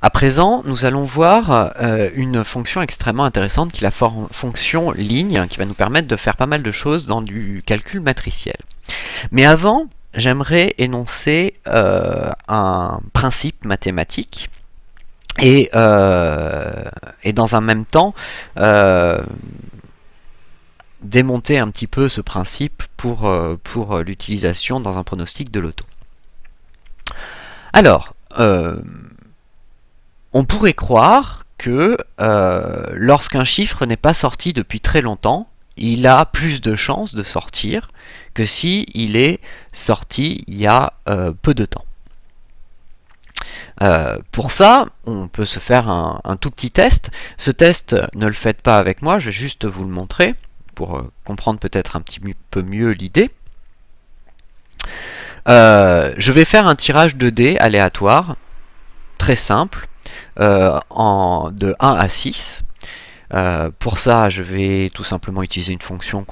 À présent, nous allons voir une fonction extrêmement intéressante qui est la fonction ligne, qui va nous permettre de faire pas mal de choses dans du calcul matriciel. Mais avant, j'aimerais énoncer un principe mathématique et dans un même temps démonter un petit peu ce principe pour l'utilisation dans un pronostic de loto. Alors, on pourrait croire que lorsqu'un chiffre n'est pas sorti depuis très longtemps, il a plus de chances de sortir que si il est sorti il y a peu de temps. Pour ça, on peut se faire un tout petit test. Ce test, ne le faites pas avec moi, je vais juste vous le montrer pour comprendre peut-être un petit peu mieux l'idée. Je vais faire un tirage de dés aléatoire, très simple, de 1 à 6. Pour ça, je vais tout simplement utiliser une fonction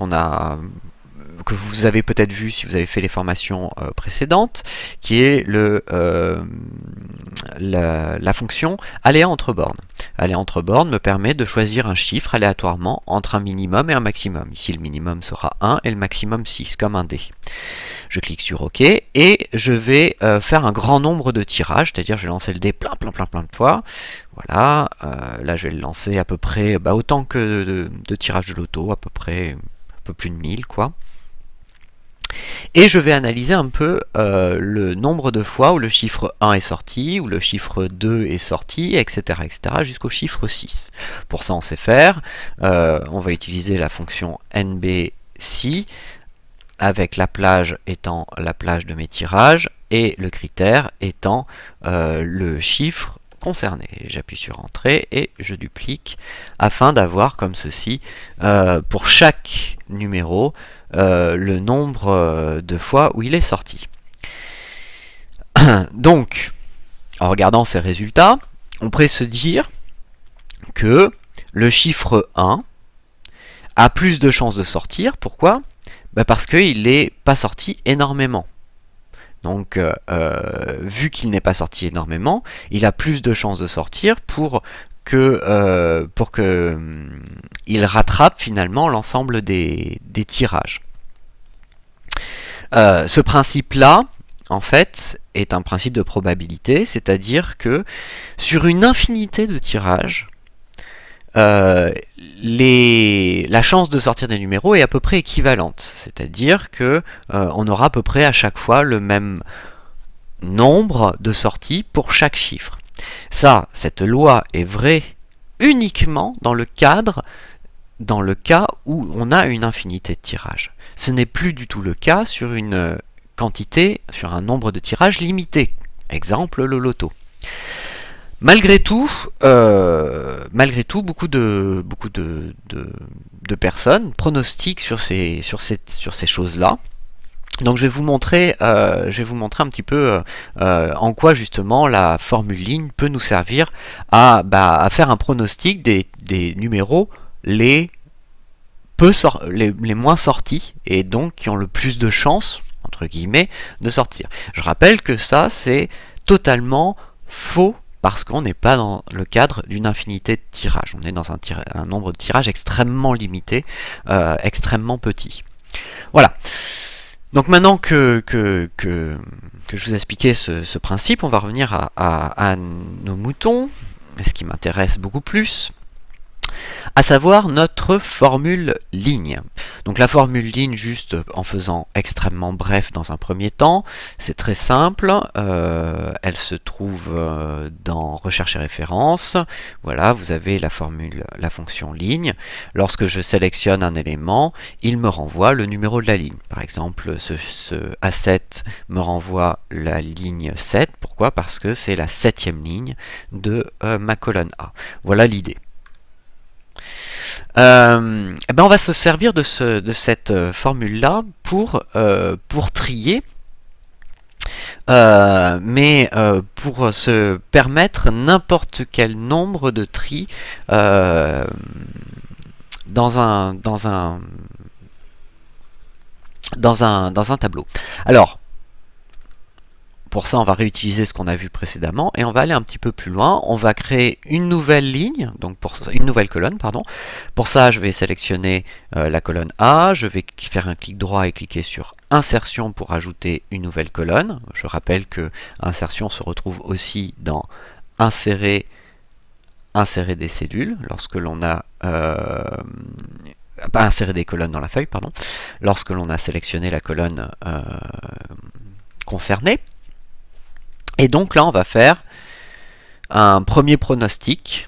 que vous avez peut-être vu si vous avez fait les formations précédentes, qui est la fonction aléa entre bornes. Aléa entre bornes me permet de choisir un chiffre aléatoirement entre un minimum et un maximum. Ici, le minimum sera 1 et le maximum 6, comme un dé. Je clique sur OK et je vais faire un grand nombre de tirages, c'est-à-dire je vais lancer le dé plein de fois. Voilà, là je vais le lancer à peu près autant que de tirages de loto, à peu près un peu plus de 1000 quoi. Et je vais analyser un peu le nombre de fois où le chiffre 1 est sorti, où le chiffre 2 est sorti, etc. jusqu'au chiffre 6. Pour ça on sait faire, on va utiliser la fonction NBC, avec la plage étant la plage de mes tirages et le critère étant le chiffre concerné. J'appuie sur Entrée et je duplique afin d'avoir comme ceci pour chaque numéro le nombre de fois où il est sorti. Donc, en regardant ces résultats, on pourrait se dire que le chiffre 1 a plus de chances de sortir. Pourquoi ? Parce qu'il n'est pas sorti énormément. Donc, vu qu'il n'est pas sorti énormément, il a plus de chances de sortir pour que il rattrape finalement l'ensemble des tirages. Ce principe-là, en fait, est un principe de probabilité, c'est-à-dire que sur une infinité de tirages, la chance de sortir des numéros est à peu près équivalente, c'est-à-dire que on aura à peu près à chaque fois le même nombre de sorties pour chaque chiffre. Cette loi est vraie uniquement dans le cas où on a une infinité de tirages. Ce n'est plus du tout le cas sur une quantité, sur un nombre de tirages limité. Exemple, le loto. Malgré tout, beaucoup de personnes pronostiquent sur ces choses-là. Donc je vais vous montrer un petit peu en quoi justement la formule ligne peut nous servir à faire un pronostic des numéros les moins sortis et donc qui ont le plus de chances entre guillemets de sortir. Je rappelle que ça c'est totalement faux parce qu'on n'est pas dans le cadre d'une infinité de tirages. On est dans un nombre de tirages extrêmement limité, extrêmement petit. Voilà. Donc maintenant que je vous ai expliqué ce principe, on va revenir à nos moutons, ce qui m'intéresse beaucoup plus, à savoir notre formule ligne. Donc la formule ligne, juste en faisant extrêmement bref dans un premier temps, c'est très simple, elle se trouve dans recherche et référence. Voilà, vous avez la fonction ligne. Lorsque je sélectionne un élément, il me renvoie le numéro de la ligne. Par exemple, ce A7 me renvoie la ligne 7. Pourquoi ? Parce que c'est la 7e ligne de ma colonne A. Voilà l'idée. On va se servir de cette formule-là pour trier, mais pour se permettre n'importe quel nombre de tri dans un tableau. Alors, pour ça, on va réutiliser ce qu'on a vu précédemment et on va aller un petit peu plus loin. On va créer une nouvelle ligne, donc une nouvelle colonne, pardon. Pour ça, je vais sélectionner la colonne A, je vais faire un clic droit et cliquer sur Insertion pour ajouter une nouvelle colonne. Je rappelle que Insertion se retrouve aussi dans Insérer des cellules, lorsque l'on a pas insérer des colonnes dans la feuille, pardon, lorsque l'on a sélectionné la colonne concernée. Et donc là, on va faire un premier pronostic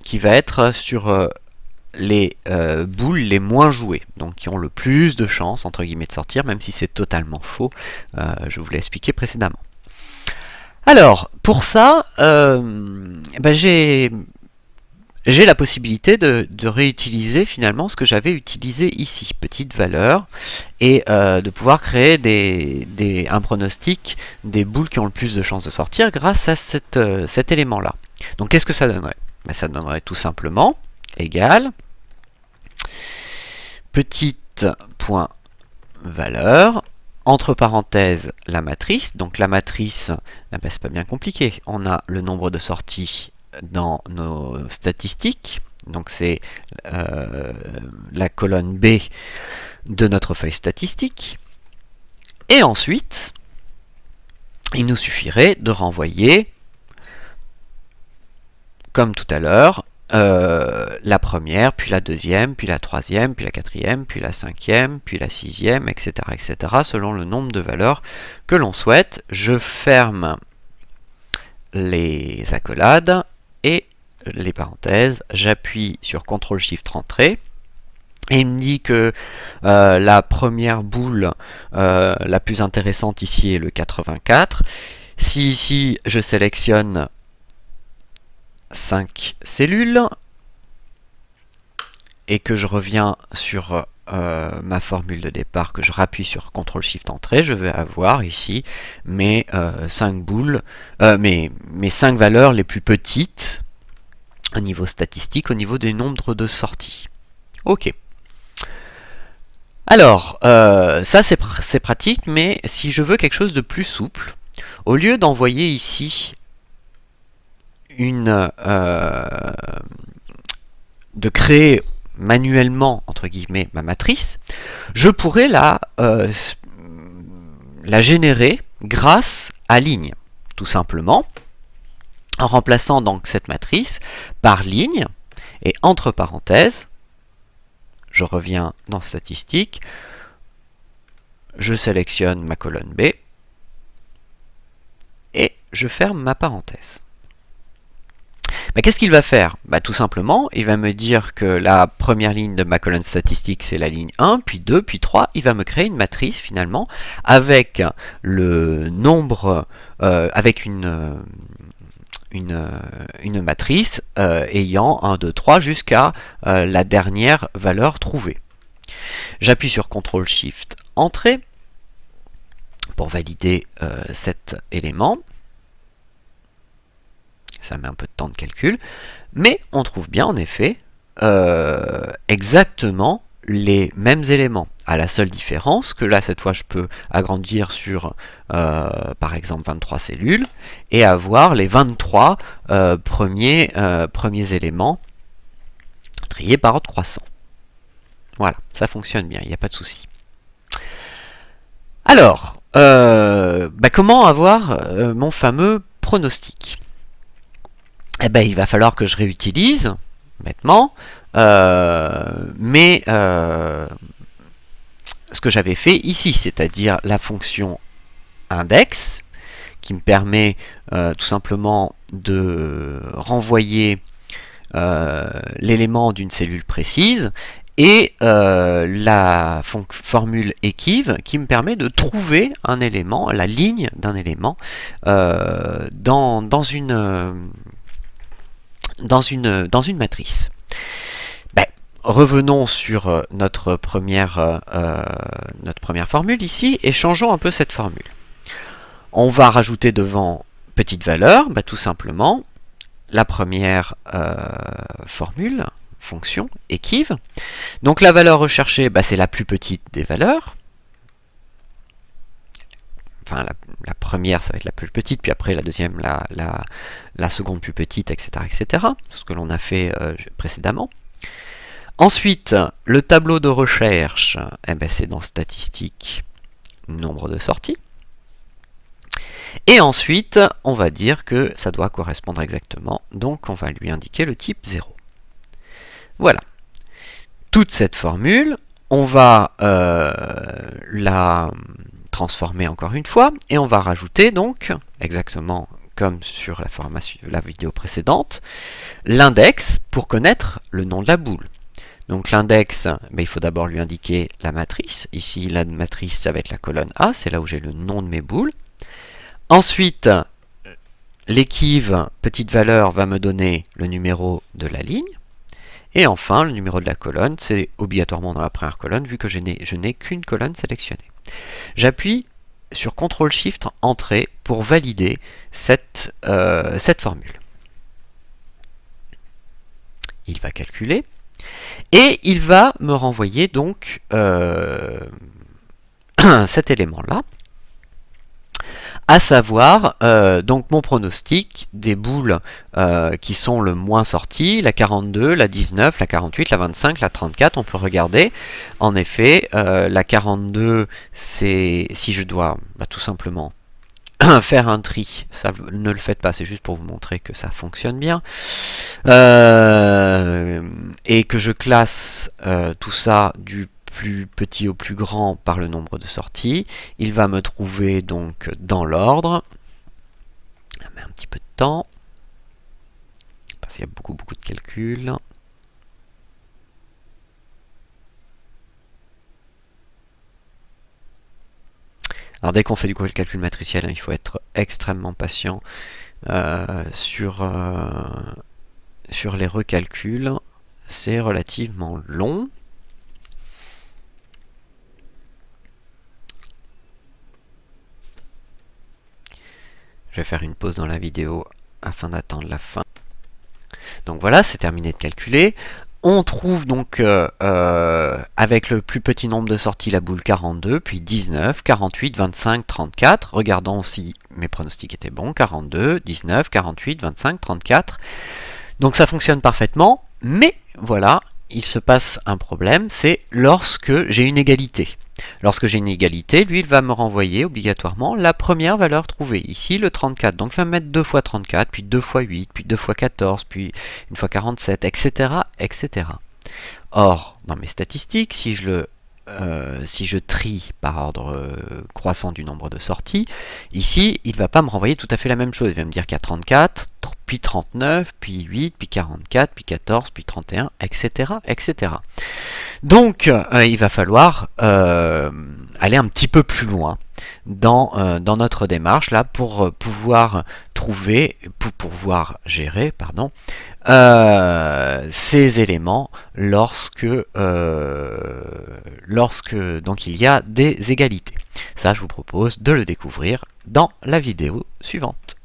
qui va être sur les boules les moins jouées, donc qui ont le plus de chances, entre guillemets, de sortir, même si c'est totalement faux. Je vous l'ai expliqué précédemment. Alors, pour ça, j'ai la possibilité de réutiliser finalement ce que j'avais utilisé ici, petite valeur, et de pouvoir créer un pronostic des boules qui ont le plus de chances de sortir grâce à cet élément-là. Donc qu'est-ce que ça donnerait? Ça donnerait tout simplement égal petite point valeur, entre parenthèses la matrice. Donc la matrice, c'est pas bien compliqué, on a le nombre de sorties dans nos statistiques, donc c'est la colonne B de notre feuille statistique, et ensuite il nous suffirait de renvoyer, comme tout à l'heure, la première, puis la deuxième, puis la troisième, puis la quatrième, puis la cinquième, puis la sixième, etc., etc., selon le nombre de valeurs que l'on souhaite. Je ferme les accolades et les parenthèses, j'appuie sur CTRL-SHIFT Entrée, et il me dit que la première boule la plus intéressante ici est le 84. Si ici je sélectionne 5 cellules et que je reviens sur ma formule de départ, que je rappuie sur CTRL-SHIFT Entrée, je vais avoir ici mes 5 boules, mes 5 valeurs les plus petites au niveau statistique, au niveau des nombres de sorties. Ok. Alors, ça c'est pratique, mais si je veux quelque chose de plus souple, au lieu d'envoyer ici de créer manuellement, entre guillemets, ma matrice, je pourrais la générer grâce à ligne, tout simplement, en remplaçant donc cette matrice par ligne, et entre parenthèses, je reviens dans Statistiques, je sélectionne ma colonne B, et je ferme ma parenthèse. Qu'est-ce qu'il va faire? Tout simplement, il va me dire que la première ligne de ma colonne statistique, c'est la ligne 1, puis 2, puis 3. Il va me créer une matrice, finalement, avec le nombre, avec une matrice ayant 1, 2, 3 jusqu'à la dernière valeur trouvée. J'appuie sur CTRL-SHIFT Entrée pour valider cet élément. Ça met un peu de temps de calcul, mais on trouve bien en effet exactement les mêmes éléments, à la seule différence que là cette fois je peux agrandir sur par exemple 23 cellules et avoir les 23 premiers éléments triés par ordre croissant. Voilà, ça fonctionne bien, il n'y a pas de souci. Alors, comment avoir mon fameux pronostic? Il va falloir que je réutilise, bêtement, ce que j'avais fait ici, c'est-à-dire la fonction index, qui me permet tout simplement de renvoyer l'élément d'une cellule précise, et la formule equiv qui me permet de trouver un élément, la ligne d'un élément, dans une matrice. Revenons sur notre première formule ici et changeons un peu cette formule. On va rajouter devant petite valeur, tout simplement, la première fonction, equiv. Donc la valeur recherchée, c'est la plus petite des valeurs. enfin la première ça va être la plus petite, puis après la deuxième la seconde plus petite, etc. etc. Ce que l'on a fait précédemment. Ensuite, le tableau de recherche, eh ben, c'est dans statistiques, nombre de sorties. Et ensuite, on va dire que ça doit correspondre exactement, donc on va lui indiquer le type 0. Voilà. Toute cette formule, on va la transformer encore une fois, et on va rajouter donc, exactement comme sur la vidéo précédente, l'index pour connaître le nom de la boule. Donc l'index, ben, il faut d'abord lui indiquer la matrice. Ici, la matrice, ça va être la colonne A, c'est là où j'ai le nom de mes boules. Ensuite, l'équive, petite valeur, va me donner le numéro de la ligne. Et enfin, le numéro de la colonne, c'est obligatoirement dans la première colonne, vu que je n'ai qu'une colonne sélectionnée. J'appuie sur CTRL-SHIFT Entrée pour valider cette formule. Il va calculer. Et il va me renvoyer donc cet élément-là, à savoir donc mon pronostic des boules qui sont le moins sorties, la 42, la 19, la 48, la 25, la 34. On peut regarder, en effet, la 42, c'est si je dois tout simplement faire un tri, ça ne le faites pas, c'est juste pour vous montrer que ça fonctionne bien, et que je classe tout ça du plus petit au plus grand par le nombre de sorties. Il va me trouver donc dans l'ordre. Ça met un petit peu de temps parce qu'il y a beaucoup de calculs. Alors dès qu'on fait du calcul matriciel, il faut être extrêmement patient sur les recalculs. C'est relativement long. Je vais faire une pause dans la vidéo afin d'attendre la fin. Donc voilà, c'est terminé de calculer. On trouve donc avec le plus petit nombre de sorties la boule 42, puis 19, 48, 25, 34. Regardons si mes pronostics étaient bons. 42, 19, 48, 25, 34. Donc ça fonctionne parfaitement, mais voilà, il se passe un problème, c'est lorsque j'ai une égalité. Lorsque j'ai une égalité, lui, il va me renvoyer obligatoirement la première valeur trouvée. Ici, le 34. Donc, il va me mettre 2 fois 34, puis 2 fois 8, puis 2 fois 14, puis 1 fois 47, etc., etc. Or, dans mes statistiques, si je trie par ordre croissant du nombre de sorties, ici, il ne va pas me renvoyer tout à fait la même chose. Il va me dire qu'il y a 34, puis 39, puis 8, puis 44, puis 14, puis 31, etc., etc. Donc, il va falloir aller un petit peu plus loin dans notre démarche là pour pouvoir gérer, ces éléments lorsque donc il y a des égalités. Ça, je vous propose de le découvrir dans la vidéo suivante.